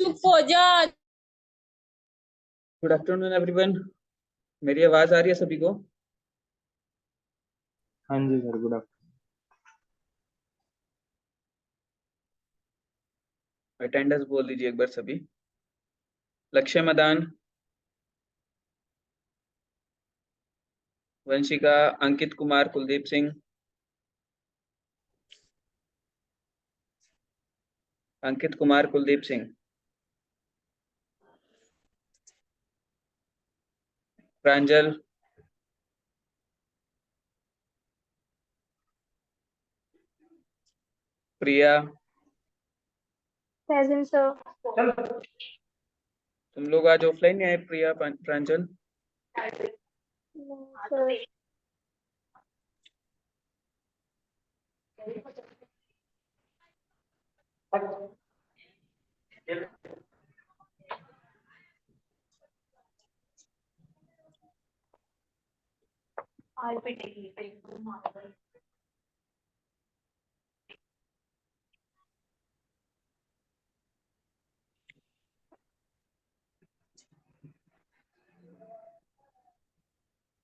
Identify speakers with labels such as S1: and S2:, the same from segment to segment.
S1: चुप हो जा।
S2: Good afternoon everyone. मेरी आवाज आ रही है सभी को?
S3: हाँ जी सर, गुड आफ्टरनून।
S2: अटेंडेंस बोल दीजिए एक बार सभी। लक्ष्य मदान, वंशिका, अंकित कुमार, कुलदीप सिंह, अंकित कुमार, कुलदीप सिंह, प्रांजल, प्रिया,
S4: प्रेजेंट सर।
S2: तुम लोग आज ऑफलाइन नहीं आए? प्रिया, प्रांजल,
S4: सर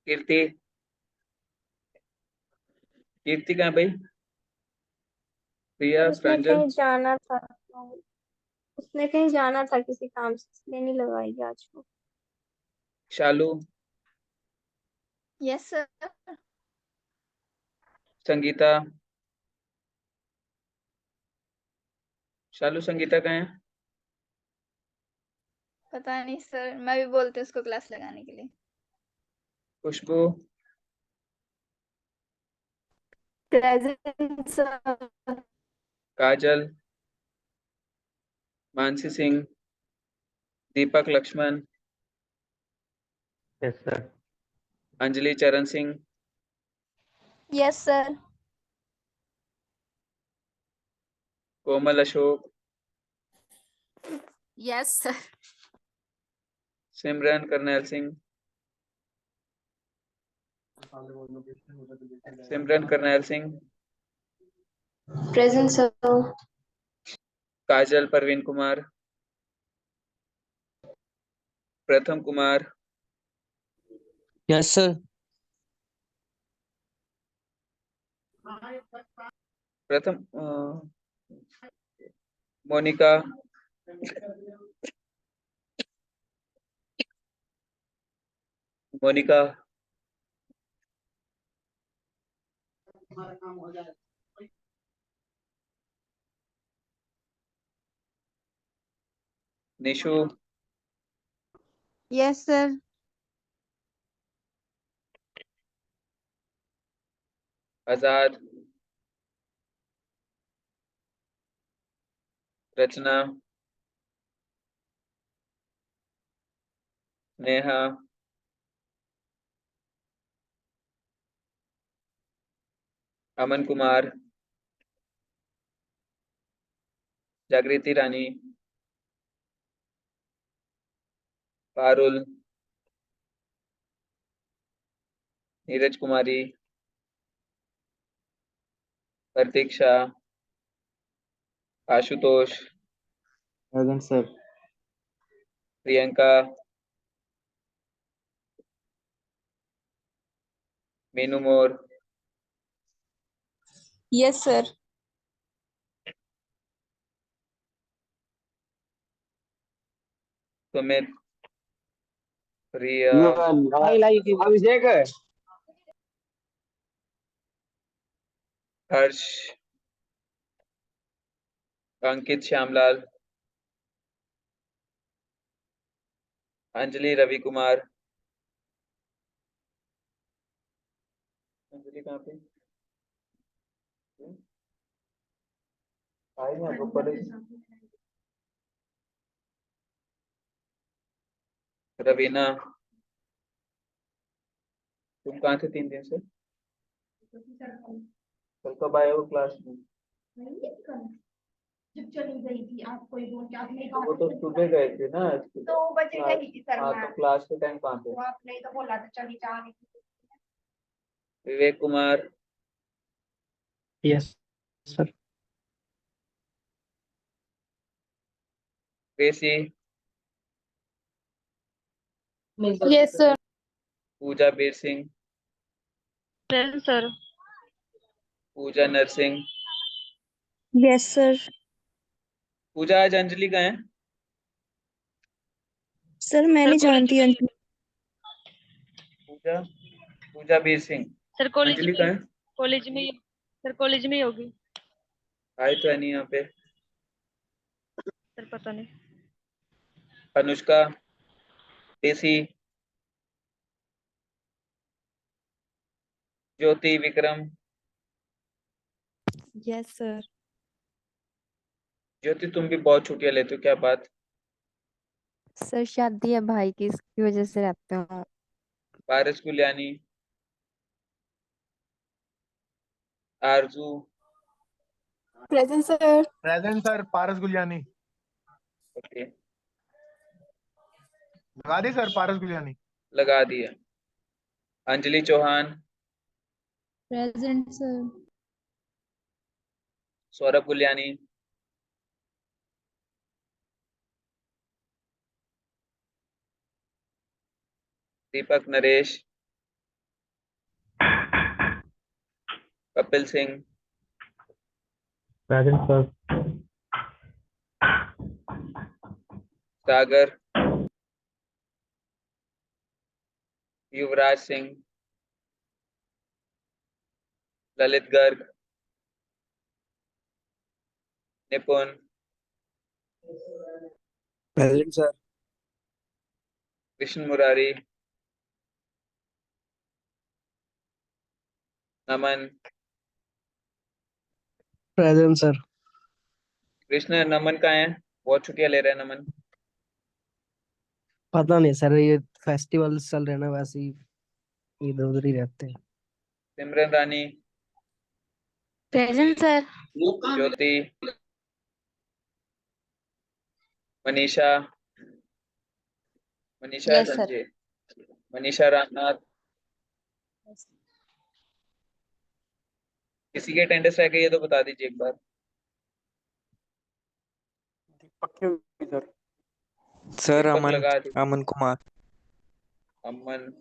S2: कीर्ति, कीर्ति कहाँ है भाई? प्रिया,
S4: उसने
S2: प्रांजल,
S4: कहीं जाना था। उसने कहीं जाना था किसी काम से, इसलिए नहीं लगाई आज को।
S2: शालू,
S4: यस सर।
S2: संगीता, शालू संगीता कहाँ है?
S4: पता नहीं सर, मैं भी बोलती हूँ उसको क्लास लगाने के लिए।
S2: खुशबू,
S4: प्रेजेंट सर।
S2: काजल, मानसी सिंह, दीपक लक्ष्मण,
S3: यस सर।
S2: अंजलि चरण सिंह,
S4: यस सर।
S2: कोमल अशोक,
S1: यस सर।
S2: सिमरन करनैल सिंह, सिमरन करनैल सिंह,
S4: प्रेजेंट सर।
S2: काजल परवीन कुमार, प्रथम कुमार,
S5: यस सर।
S2: प्रथम मोनिका, मोनिका, निशु,
S4: यस सर।
S2: आजाद, रचना, नेहा, अमन कुमार, जागृति रानी, पारुल, नीरज कुमारी, प्रतीक्षा, आशुतोष,
S3: प्रेजेंट सर।
S2: प्रियंका, मीनू मोर,
S1: यस सर।
S2: सुमित, प्रिया,
S5: अभिषेक
S2: हर्ष, अंकित श्यामलाल, अंजलि रवि कुमार, अंजलि कहाँ पे? आई ना ऊपर। रवीना, तुम कहाँ थे 3 दिन से? कल कब आए हो क्लास में?
S6: जब चली गई थी आप कोई बोल के आपने
S2: वो तो सुबह गए थे ना।
S6: 2 बजे गई थी सर
S2: हाँ,
S6: मैं।
S2: तो क्लास के टाइम कहाँ थे?
S6: तो आपने तो बोला था चली जाने की।
S2: Vivek Kumar,
S5: yes sir.
S2: Tracy,
S1: Yes, sir.
S2: Pooja Bir Singh,
S1: Present, sir.
S2: Pooja Narsingh.
S4: Yes sir.
S2: Pooja, आज अंजलि कहाँ है?
S4: सर मैं
S1: Sir,
S4: नहीं
S1: college
S4: जानती
S1: में
S4: अंजलि।
S2: पूजा, पूजा बीर सिंह।
S1: सर कॉलेज
S2: अंजलि कहाँ
S1: में
S2: है?
S1: कॉलेज में सर कॉलेज में ही होगी।
S2: आए तो है नहीं यहाँ पे।
S1: सर पता नहीं।
S2: Anushka, Tessy, Jyoti, Vikram.
S7: Yes sir.
S2: Jyoti, तुम भी बहुत छुट्टियां लेते हो, क्या बात?
S7: सर शादी है भाई की, इसकी वजह से रहते हूँ।
S2: Paras Guliani, Arzoo,
S4: present sir.
S8: Present sir. Paras Guliani.
S2: Okay,
S8: लगा दी सर पारस गुलियानी।
S2: लगा दिया। Anjali Chauhan,
S7: present sir.
S2: Saurabh Guliani, Deepak Naresh, Kapil Singh,
S5: present sir.
S2: Sagar, Yuvraj Singh, Lalit Garg, Nipun,
S3: present sir.
S2: Krishna Murari, Naman.
S3: Present sir.
S2: Krishna, Naman कहाँ है? बहुत छुट्टियां ले रहे हैं नमन।
S3: पता नहीं सर, ये फेस्टिवल चल रहे हैं ना, वैसे ही इधर उधर ही रहते हैं।
S2: सिमरन रानी,
S4: प्रेजेंट सर।
S2: ज्योति, मनीषा, मनीषा है
S7: यस सर।
S2: संजय, मनीषा रामनाथ। किसी के अटेंडेंस रह गई है तो बता दीजिए एक बार।
S9: सर
S2: दीपक
S9: अमन,
S2: लगा दी।
S9: अमन कुमार।
S2: अमन,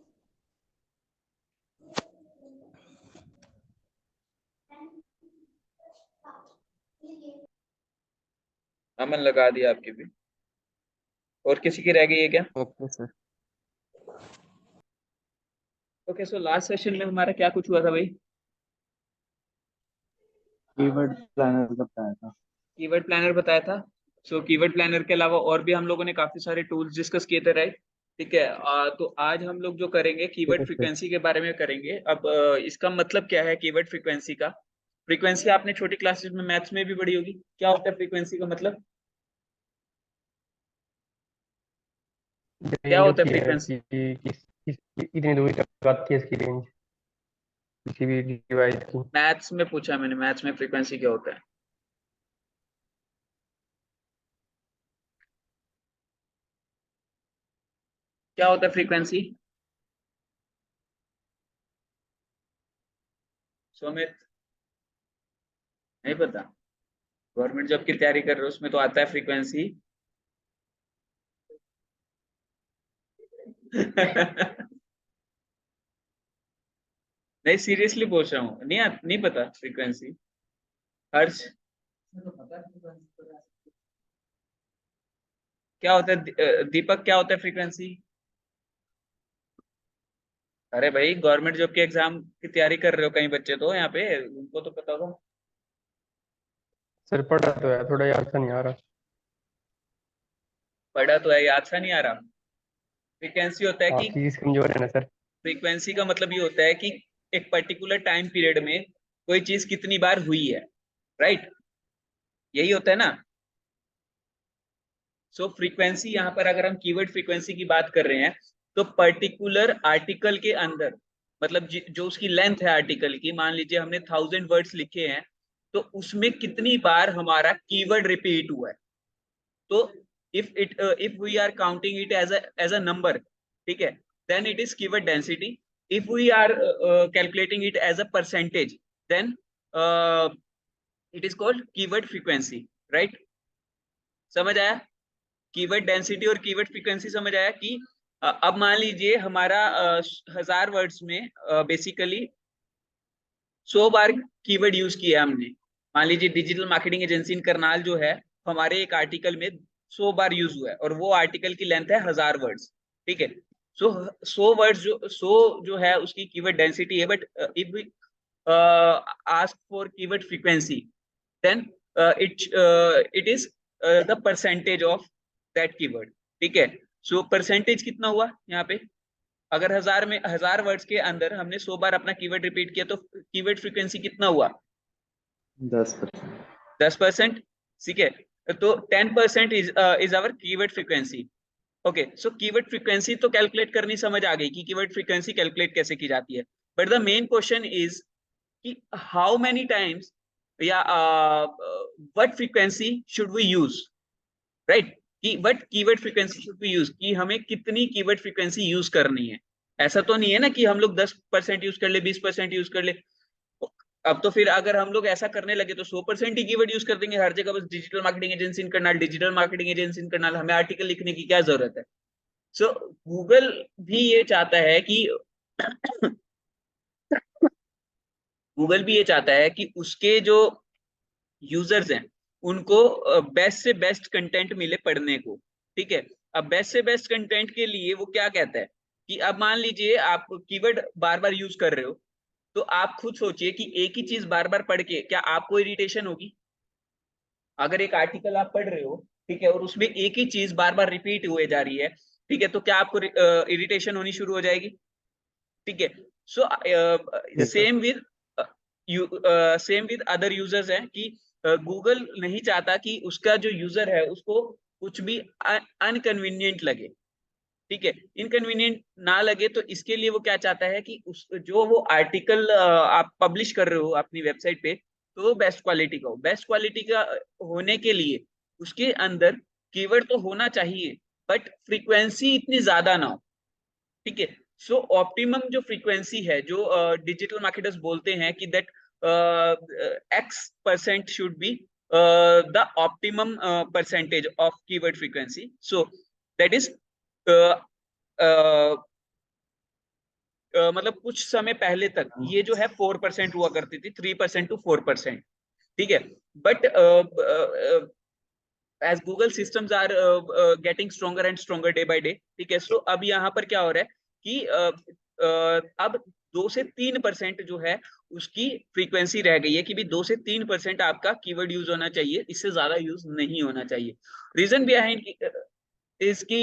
S2: अमन लगा दिया आपकी भी। और किसी की रह गई है क्या?
S9: Okay sir.
S2: Okay, so last session में हमारा क्या कुछ हुआ था भाई?
S3: कीवर्ड प्लानर का बताया था।
S2: कीवर्ड प्लानर बताया था। सो कीवर्ड प्लानर के अलावा और भी हम लोगों ने काफी सारे टूल्स डिस्कस किए थे, राइट? ठीक है। तो आज हम लोग जो करेंगे कीवर्ड फ्रीक्वेंसी के बारे में करेंगे। अब इसका मतलब क्या है कीवर्ड फ्रीक्वेंसी का? फ्रीक्वेंसी आपने छोटी क्लासेस में मैथ्स में भी पढ़ी होगी। क्या होता है फ्रीक्वेंसी का मतलब? क्या
S5: रेंज
S2: होता है
S5: होती है
S2: फ्रीक्वेंसी?
S5: इतनी दूरी तक आती है इसकी रेंज, किसी भी डिवाइस की।
S2: मैथ्स में पूछा मैंने, मैथ्स में फ्रीक्वेंसी क्या होता है? क्या होता है फ्रीक्वेंसी? सुमित, नहीं पता? गवर्नमेंट जॉब की तैयारी कर रहे हो, उसमें तो आता है फ्रीक्वेंसी। नहीं, सीरियसली पूछ रहा हूँ, नहीं पता फ्रीक्वेंसी। हर्ष, क्या होता है? दीपक, क्या होता है फ्रीक्वेंसी? अरे भाई, गवर्नमेंट जॉब के एग्जाम की तैयारी कर रहे हो कई बच्चे तो यहाँ पे, उनको तो पता होगा।
S5: सर पढ़ा तो है, थोड़ा याद सा नहीं आ रहा।
S2: पढ़ा तो है, याद सा नहीं आ रहा। फ्रीक्वेंसी होता है कि,
S5: आपकी चीज कमजोर है ना सर।
S2: फ्रीक्वेंसी का मतलब ये होता है कि एक पर्टिकुलर टाइम पीरियड में कोई चीज कितनी बार हुई है, राइट? यही होता है ना। सो फ्रीक्वेंसी, यहाँ पर अगर हम कीवर्ड फ्रीक्वेंसी की बात कर रहे हैं तो पर्टिकुलर आर्टिकल के अंदर, मतलब जो उसकी लेंथ है आर्टिकल की, मान लीजिए हमने 1000 वर्ड्स लिखे हैं, तो उसमें कितनी बार हमारा कीवर्ड रिपीट हुआ है। तो if we are counting it as a number, ठीक है, then it is keyword density. If we are calculating it as a percentage, then it is called keyword frequency, right? समझ आया? कीवर्ड डेंसिटी और keyword frequency समझ आया कि अब मान लीजिए हमारा 1000 वर्ड्स में बेसिकली 100 बार कीवर्ड यूज किया हमने। मान लीजिए डिजिटल मार्केटिंग एजेंसी इन करनाल जो है हमारे एक आर्टिकल में 100 बार यूज हुआ है और वो आर्टिकल की लेंथ है 1000 वर्ड्स, ठीक है। सो 100 वर्ड्स जो है उसकी कीवर्ड डेंसिटी है, but if we ask for keyword frequency then it is the percentage of that keyword, ठीक है। सो परसेंटेज कितना हुआ यहाँ पे, अगर 1000 वर्ड्स के अंदर हमने 100 बार अपना कीवर्ड रिपीट किया तो कीवर्ड फ्रीक्वेंसी कितना हुआ, 10%, ठीक है। तो 10% is our keyword frequency. Okay, so keyword frequency तो कैलकुलेट करनी समझ आ गई कि कीवर्ड फ्रीक्वेंसी कैलकुलेट कैसे की जाती है, but the main question is कि हाउ मेनी टाइम्स या what frequency should we use, right, कि what keyword frequency should we use, कि हमें कितनी कीवर्ड फ्रीक्वेंसी यूज करनी है। ऐसा तो नहीं है ना कि हम लोग 10% यूज कर ले, 20% यूज कर ले। अब तो फिर अगर हम लोग ऐसा करने लगे तो 100% ही कीवर्ड यूज कर देंगे हर जगह, बस डिजिटल मार्केटिंग एजेंसी इन करनाल, डिजिटल मार्केटिंग एजेंसी इन करनाल, हमें आर्टिकल लिखने की क्या जरूरत है। सो गूगल भी ये चाहता है कि गूगल भी ये चाहता है कि उसके जो यूजर्स हैं उनको बेस्ट से बेस्ट कंटेंट मिले पढ़ने को, ठीक है। अब बेस्ट से बेस्ट कंटेंट के लिए वो क्या कहता है कि अब मान लीजिए आप कीवर्ड बार बार यूज कर रहे हो, तो आप खुद सोचिए कि एक ही चीज बार बार पढ़ के क्या आपको इरिटेशन होगी। अगर एक आर्टिकल आप पढ़ रहे हो, ठीक है, और उसमें एक ही चीज बार बार रिपीट हुए जा रही है, ठीक है, तो क्या आपको इरिटेशन होनी शुरू हो जाएगी, ठीक है। So same with other users है कि गूगल नहीं चाहता कि उसका जो यूजर है उसको कुछ भी अनकन्वीनियंट लगे, ठीक है, इनकन्वीनियंट ना लगे। तो इसके लिए वो क्या चाहता है कि उस जो वो आर्टिकल आप पब्लिश कर रहे हो अपनी वेबसाइट पे, तो वो बेस्ट क्वालिटी का हो। बेस्ट क्वालिटी का होने के लिए उसके अंदर कीवर्ड तो होना चाहिए बट फ्रीक्वेंसी इतनी ज्यादा ना हो, ठीक है। सो ऑप्टिमम जो फ्रीक्वेंसी है, जो डिजिटल मार्केटर्स बोलते हैं कि that X% should be the optimum percentage of keyword frequency. So that is मतलब कुछ समय पहले तक ये जो है 4% हुआ करती थी, 3% to 4%, ठीक है। But as Google systems are getting stronger and stronger day by day, ठीक है। सो अब यहाँ पर क्या हो रहा है कि अब 2 से 3% जो है उसकी फ्रीक्वेंसी रह गई है कि भी 2 से 3% आपका कीवर्ड यूज होना चाहिए, इससे ज्यादा यूज नहीं होना चाहिए। रीजन बिहाइंड इसकी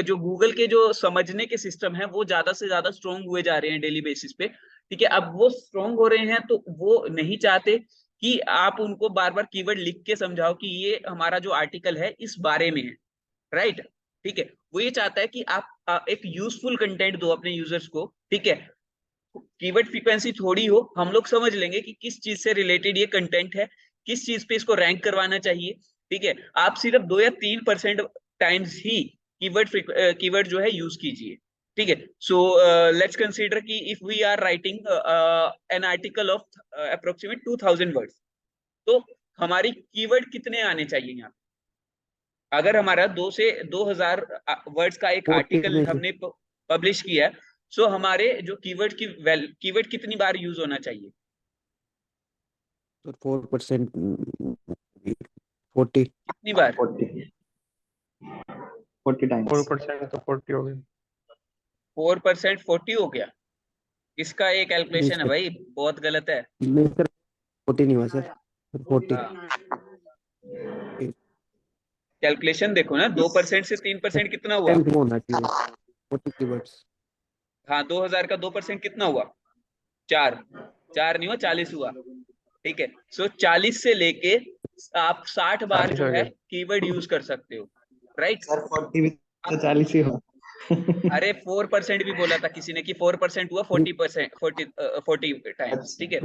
S2: जो गूगल के जो समझने के सिस्टम है वो ज्यादा से ज्यादा स्ट्रॉन्ग हुए जा रहे हैं डेली बेसिस पे, ठीक है। अब वो स्ट्रॉन्ग हो रहे हैं तो वो नहीं चाहते कि आप उनको बार बार कीवर्ड लिख के समझाओ कि ये हमारा जो आर्टिकल है इस बारे में है, राइट, ठीक है। वो ये चाहता है कि आप एक यूजफुल कंटेंट दो अपने यूजर्स को, ठीक है। कीवर्ड फ्रीक्वेंसी थोड़ी हो, हम लोग समझ लेंगे कि किस चीज से रिलेटेड ये कंटेंट है, किस चीज पे इसको रैंक करवाना चाहिए, ठीक है। आप सिर्फ 2 या 3% टाइम्स ही कीवर्ड जो है यूज कीजिए, ठीक है। सो लेट्स कंसीडर कि if we are writing an article of approximate 2000 words, तो हमारी कीवर्ड कितने आने चाहिए यहाँ। अगर हमारा 2 से 2000 वर्ड्स का एक
S3: 40
S2: आर्टिकल
S3: में से।
S2: हमने पब्लिश किया, सो हमारे जो कीवर्ड कितनी बार यूज होना चाहिए,
S3: तो 4% 40
S2: कितनी बार,
S9: 40 टाइम्स
S5: 4% तो 40 हो गए।
S2: 4% 40 हो गया। इसका एक कैलकुलेशन है
S3: सर।
S2: भाई, बहुत गलत है।
S3: नहीं सर 40 नहीं हुआ सर, 40
S2: कैलकुलेशन देखो ना, 2% से 3% कितना हुआ।
S3: 10 होना चाहिए 40 कीवर्ड्स।
S2: हाँ, 2000 का 2% कितना हुआ, 4 नहीं हुआ, 40 हुआ, ठीक है। सो 40 से लेके आप 60 बार
S5: 40
S2: जो
S5: हो
S2: है
S5: गया।
S2: कीवर्ड यूज कर सकते हो, राइट।
S9: सर 40 भी तो 40 ही हो
S2: अरे 4% भी बोला था किसी ने कि 4% हुआ 40%, 40 टाइम्स, ठीक है।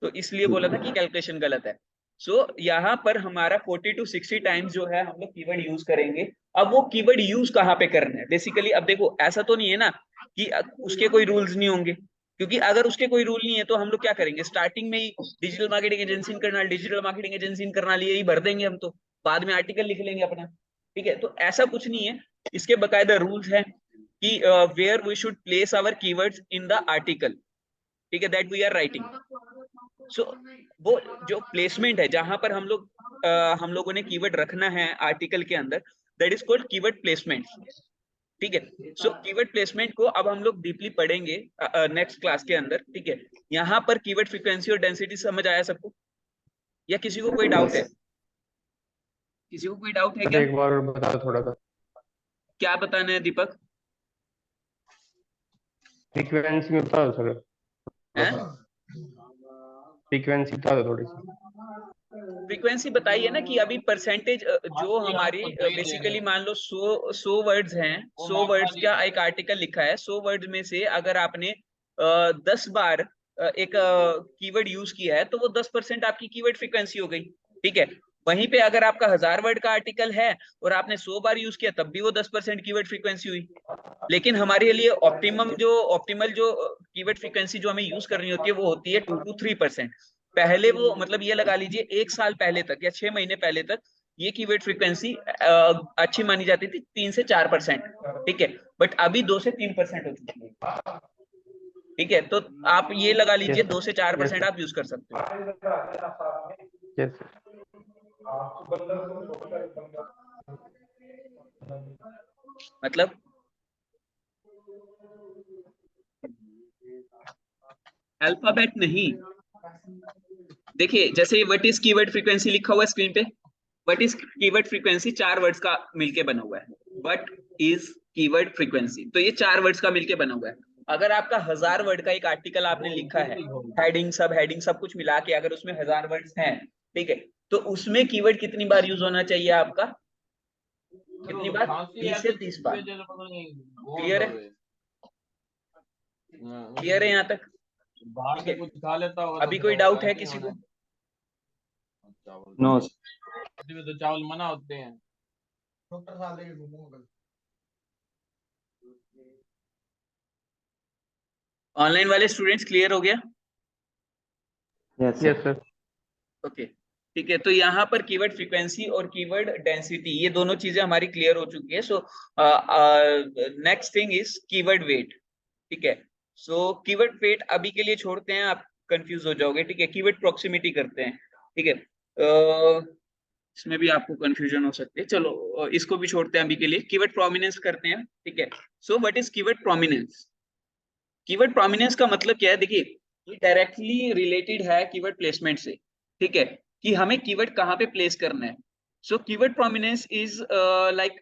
S2: तो इसलिए बोला था कि कैलकुलेशन गलत है। सो यहाँ पर हमारा 40 to 60 टाइम्स जो है हम लोग कीवर्ड यूज करेंगे। अब वो कीवर्ड यूज कहाँ पे करना है बेसिकली, अब देखो ऐसा तो नहीं है ना कि उसके कोई रूल्स नहीं होंगे, क्योंकि अगर उसके कोई रूल नहीं है तो हम लोग क्या करेंगे, स्टार्टिंग में ही डिजिटल मार्केटिंग एजेंसी करना, डिजिटल मार्केटिंग एजेंसी करना, यही भर देंगे हम, तो बाद में आर्टिकल लिख लेंगे अपना, ठीक है, तो ऐसा कुछ नहीं है, इसके बकायदा रूल्स हैं कि where we should place our keywords in the article, ठीक है, that we are writing. So वो जो प्लेसमेंट है जहां पर हम लोगों ने कीवर्ड रखना है आर्टिकल के अंदर, that is called keyword placement, ठीक है। सो कीवर्ड प्लेसमेंट को अब हम लोग डीपली पढ़ेंगे नेक्स्ट क्लास के अंदर, ठीक है। यहाँ पर कीवर्ड फ्रीक्वेंसी और डेंसिटी समझ आया सबको, या किसी को कोई डाउट है? किसी को कोई डाउट है
S5: सर
S2: क्या?
S5: एक बार बता दो थोड़ा सा,
S2: क्या बताना है दीपक?
S5: फ्रीक्वेंसी में बता दो सर,
S2: हैं?
S5: फ्रीक्वेंसी बता दो थोड़ी सी।
S2: फ्रीक्वेंसी बताइए ना, कि अभी परसेंटेज जो हमारी बेसिकली मान लो 100 वर्ड्स हैं, 100 वर्ड्स का एक आर्टिकल लिखा है, 100 वर्ड्स में से अगर आपने 10 बार एक कीवर्ड यूज किया है तो वो 10% आपकी कीवर्ड फ्रीक्वेंसी हो गई, ठीक है। वहीं पे अगर आपका 1000 वर्ड का आर्टिकल है और आपने 100 बार यूज किया तब भी वो 10% कीवर्ड फ्रीक्वेंसी हुई। लेकिन हमारे लिए ऑप्टिमल जो कीवर्ड फ्रीक्वेंसी जो हमें यूज करनी होती है वो होती है 2 to 3%। पहले वो मतलब ये लगा लीजिए 1 साल पहले तक या 6 महीने पहले तक ये कीवर्ड फ्रीक्वेंसी अच्छी मानी जाती थी, 3 से 4%, ठीक है। बट अभी 2 से 3% हो चुकी है, ठीक है। तो आप ये लगा लीजिए 2 से 4% आप यूज कर सकते हो।
S5: यस
S2: मतलब अल्फाबेट नहीं, देखिए जैसे व्हाट इज कीवर्ड फ्रीक्वेंसी लिखा हुआ है स्क्रीन पे, what is keyword frequency 4 words का मिलके बना हुआ है। व्हाट इज कीवर्ड फ्रीक्वेंसी, तो ये 4 वर्ड्स का मिलके बना हुआ है। अगर आपका 1000 वर्ड का एक आर्टिकल आपने लिखा है, हेडिंग सब कुछ मिला के अगर उसमें 1000 वर्ड्स हैं, ठीक है, तो उसमें कीवर्ड कितनी बार यूज होना चाहिए आपका? कितनी बार? 20 से 30 बार। क्लियर है? क्लियर है यहाँ तक? ठीक है। अभी कोई डाउट है किसी को?
S9: नो
S10: तो चावल मना होते हैं।
S8: डॉक्टर साहब लेके घूमूंगा कल।
S2: ऑनलाइन वाले स्टूडेंट्स क्लियर हो गया?
S9: Yes
S5: yes sir.
S2: ओके, ठीक है। तो यहाँ पर कीवर्ड फ्रीक्वेंसी और कीवर्ड डेंसिटी ये दोनों चीजें हमारी क्लियर हो चुकी है। So next thing is keyword weight, ठीक है। सो कीवर्ड वेट अभी के लिए छोड़ते हैं, आप कंफ्यूज हो जाओगे, ठीक है। कीवर्ड प्रॉक्सिमिटी करते हैं, ठीक है। इसमें भी आपको कंफ्यूजन हो सकती है, चलो इसको भी छोड़ते हैं अभी के लिए। कीवर्ड प्रोमिनेंस करते हैं, ठीक है। So what is keyword prominence? Keyword prominence का मतलब क्या है? देखिए ये डायरेक्टली रिलेटेड है कीवर्ड प्लेसमेंट से, ठीक है, कि हमें कीवर्ड कहाँ पे प्लेस करना है। So keyword prominence is like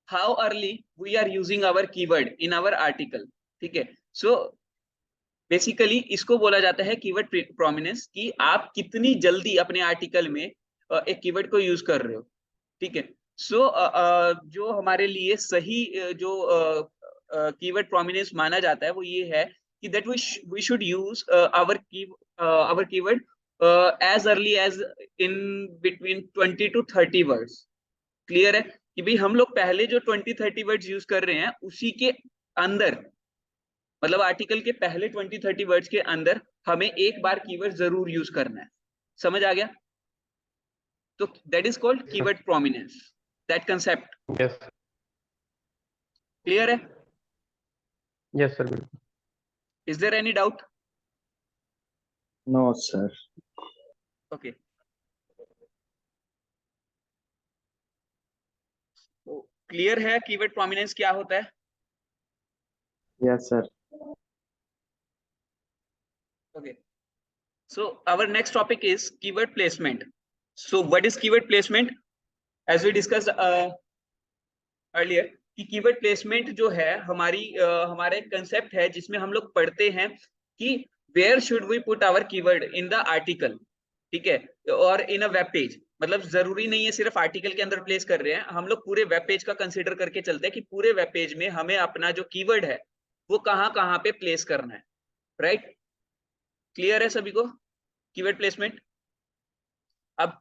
S2: how early we are using our keyword in our article, ठीक है। सो बेसिकली इसको बोला जाता है कीवर्ड प्रोमिनेंस, कि आप कितनी जल्दी अपने आर्टिकल में एक कीवर्ड को यूज कर रहे हो, ठीक है। सो जो हमारे लिए सही जो कीवर्ड प्रोमिनेंस माना जाता है वो ये है कि that we should use our keyword as early as in between 20 to 30 words. Clear है कि भाई हम लोग पहले जो 20-30 वर्ड्स यूज कर रहे हैं उसी के अंदर, मतलब आर्टिकल के पहले 20-30 वर्ड्स के अंदर हमें एक बार कीवर्ड जरूर यूज करना है। समझ आ गया? तो that is called keyword prominence, that concept.
S5: Yes
S2: clear है?
S5: यस सर बिल्कुल।
S2: Is there any doubt?
S9: No sir.
S2: Okay, तो क्लियर है कीवर्ड प्रोमिनेंस क्या होता है?
S9: Yes sir.
S2: Okay. So our next topic is keyword placement. So what is keyword placement? As we discussed earlier, कि keyword placement जो है हमारा एक कंसेप्ट है जिसमें हम लोग पढ़ते हैं कि where should we put our keyword in the article, ठीक है, और इन अ वेब पेज। मतलब जरूरी नहीं है सिर्फ आर्टिकल के अंदर प्लेस कर रहे हैं, हम लोग पूरे वेब पेज का कंसिडर करके चलते हैं कि पूरे वेब पेज में हमें अपना जो कीवर्ड है वो कहाँ पे प्लेस करना है, राइट? क्लियर है सभी को कीवर्ड प्लेसमेंट? अब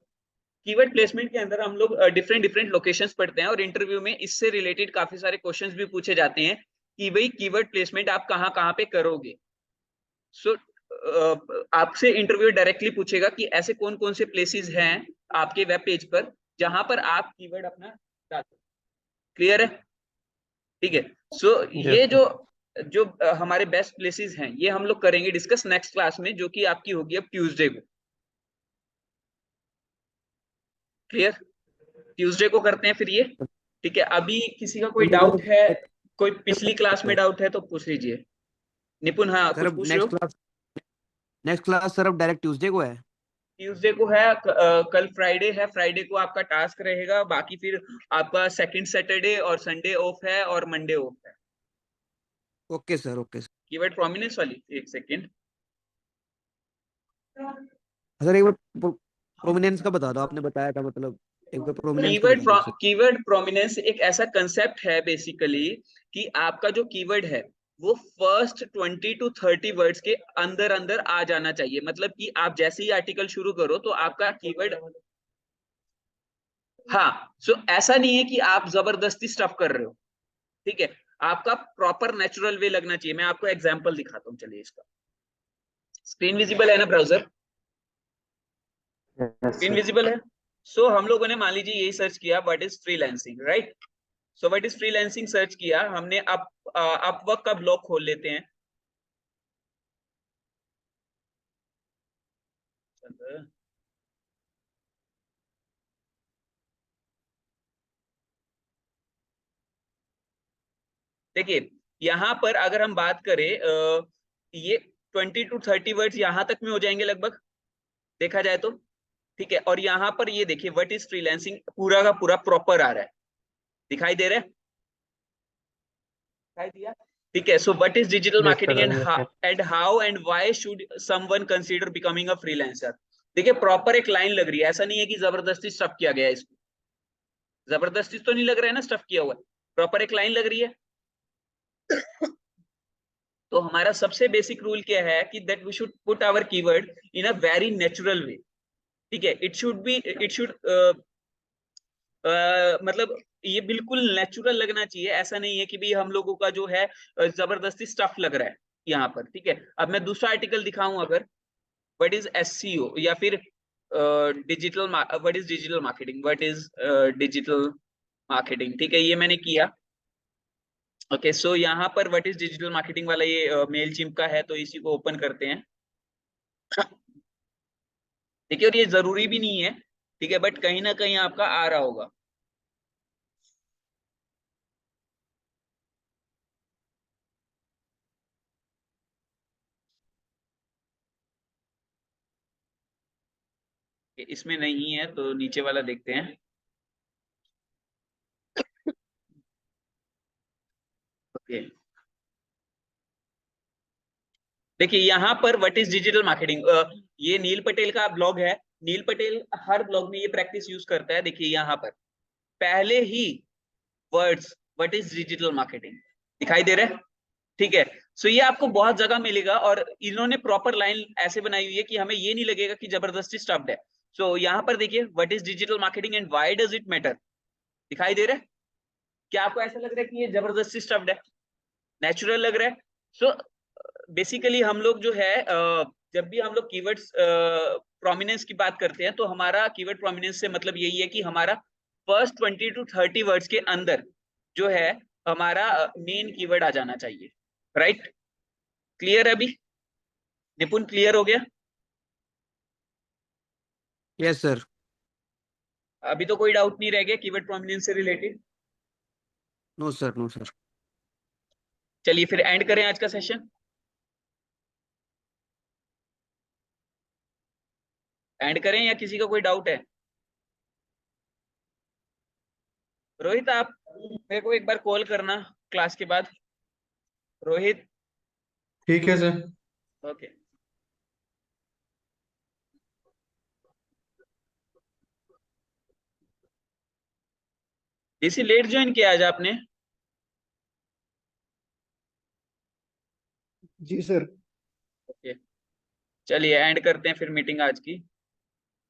S2: कीवर्ड प्लेसमेंट के अंदर हम लोग डिफरेंट लोकेशंस पढ़ते हैं और इंटरव्यू में इससे रिलेटेड काफी सारे क्वेश्चंस भी पूछे जाते हैं कि भाई कीवर्ड प्लेसमेंट आप कहाँ पे करोगे। सो आपसे इंटरव्यू डायरेक्टली पूछेगा कि ऐसे कौन कौन से प्लेसेस हैं आपके वेब पेज पर जहां पर आप कीवर्ड अपना डालते। क्लियर है? ठीक है। सो
S5: Yes,
S2: ये
S5: sir.
S2: जो जो हमारे बेस्ट प्लेसेस हैं ये हम लोग करेंगे डिस्कस नेक्स्ट क्लास में, जो कि आपकी होगी अब ट्यूसडे को। क्लियर? ट्यूसडे को करते हैं फिर ये। ठीक है, अभी किसी का कोई डाउट है? कोई पिछली क्लास में डाउट है तो पूछ लीजिए। निपुण, हाँ
S3: सर
S2: कुछ
S3: अब
S2: पूछ रहे हो?
S3: नेक्स्ट क्लास सर अब डायरेक्ट ट्यूसडे को है।
S2: ट्यूसडे को है, कल फ्राइडे है, फ्राइडे को आपका टास्क रहेगा, बाकी फिर आपका सेकंड सैटरडे और संडे ऑफ है और मंडे ऑफ है।
S3: Okay sir, okay sir.
S2: Keyword prominence वाली, एक सेकंड।
S3: सर एक बार प्रोमिनेंस का बता दो, आपने बताया था मतलब एक बार प्रोमिनेंस का
S2: कीवर्ड
S3: बता दो सर।
S2: कीवर्ड प्रोमिनेंस एक ऐसा कंसेप्ट है बेसिकली कि आपका जो कीवर्ड है वो फर्स्ट 20 to 30 वर्ड्स के अंदर अंदर आ जाना चाहिए। मतलब कि आप जैसे ही आर्टिकल शुरू करो तो आपका कीवर्ड, हाँ, सो ऐसा नहीं है कि आप जबरदस्ती स्टफ कर रहे हो। ठीक है, आपका प्रॉपर नेचुरल वे लगना चाहिए। मैं आपको एग्जांपल दिखाता हूँ, चलिए। इसका स्क्रीन विजिबल है ना browser?
S9: Yes,
S2: screen
S9: sir.
S2: Visible है। सो हम लोगों ने मान लीजिए यही सर्च किया, what is freelancing, right? So what is freelancing search किया हमने। अपवर्क का ब्लॉग खोल लेते हैं। देखिए यहां पर अगर हम बात करें, ये 20 to 30 वर्ड्स यहां तक में हो जाएंगे लगभग, देखा जाए तो। ठीक है, और यहाँ पर ये देखिए व्हाट इज फ्रीलांसिंग पूरा का पूरा प्रॉपर आ रहा है, दिखाई दे रहा है? दिखाई दिया? ठीक है। So what is digital
S5: Yes, sir.
S2: Marketing and how and why should someone consider becoming a freelancer. देखिए प्रॉपर एक लाइन लग रही है, ऐसा नहीं है कि जबरदस्ती स्टफ किया गया है इसको। जबरदस्ती तो नहीं लग रहा है ना स्टफ किया हुआ है, प्रॉपर एक लाइन लग रही है। तो हमारा सबसे बेसिक रूल क्या है कि that we should put our keyword in a very natural way. ठीक है, इट शुड मतलब ये बिल्कुल नेचुरल लगना चाहिए। ऐसा नहीं है कि भी हम लोगों का जो है जबरदस्ती स्टफ लग रहा है यहाँ पर। ठीक है, अब मैं दूसरा आर्टिकल दिखाऊं अगर, व्हाट इज एससीओ या फिर digital, what is digital marketing, what is digital marketing. ठीक है, ये मैंने किया। ओके, सो यहाँ पर व्हाट इज डिजिटल मार्केटिंग वाला ये मेल चिम्प का है, तो इसी को ओपन करते हैं। देखिए, और ये जरूरी भी नहीं है, ठीक है, बट कहीं ना कहीं आपका आ रहा होगा। इसमें नहीं है तो नीचे वाला देखते हैं। ओके, देखिए यहाँ पर व्हाट इज डिजिटल मार्केटिंग, ये नील पटेल का ब्लॉग है। नील पटेल हर ब्लॉग में ये प्रैक्टिस यूज करता है। देखिए यहाँ पर पहले ही words what is digital marketing दिखाई दे रहा है। ठीक है, सो ये आपको बहुत जगह मिलेगा और इन्होंने प्रॉपर लाइन ऐसे बनाई हुई है कि हमें ये नहीं लगेगा कि जबरदस्ती स्टफ्ड है। सो यहाँ पर देखिए what is digital marketing and why does it matter, दिखाई दे रहा है? क्या आपको ऐसा लग रहा है कि ये जबरदस्ती स्टफ्ड है? नेचुरल लग रहा है? सो बेसिकली हम लोग जो है जब भी हम लोग कीवर्ड्स प्रोमिनेंस की बात करते हैं तो हमारा कीवर्ड प्रोमिनेंस से मतलब यही है कि हमारा फर्स्ट 20 to 30 वर्ड्स के अंदर जो है हमारा मेन कीवर्ड आ जाना चाहिए। राइट? क्लियर है अभी? निपुण, क्लियर हो गया?
S3: Yes sir.
S2: अभी तो कोई डाउट नहीं रह गया कीवर्ड प्रोमिनेंस से related?
S3: No sir, no sir.
S2: चलिए फिर एंड करें आज का सेशन। एंड करें या किसी का कोई डाउट है? रोहित, आप मेरे को एक बार कॉल करना क्लास के बाद। रोहित,
S8: ठीक है sir.
S2: Okay. DC late join किया आज आपने?
S3: जी सर।
S2: ओके, चलिए एंड करते हैं फिर मीटिंग आज की।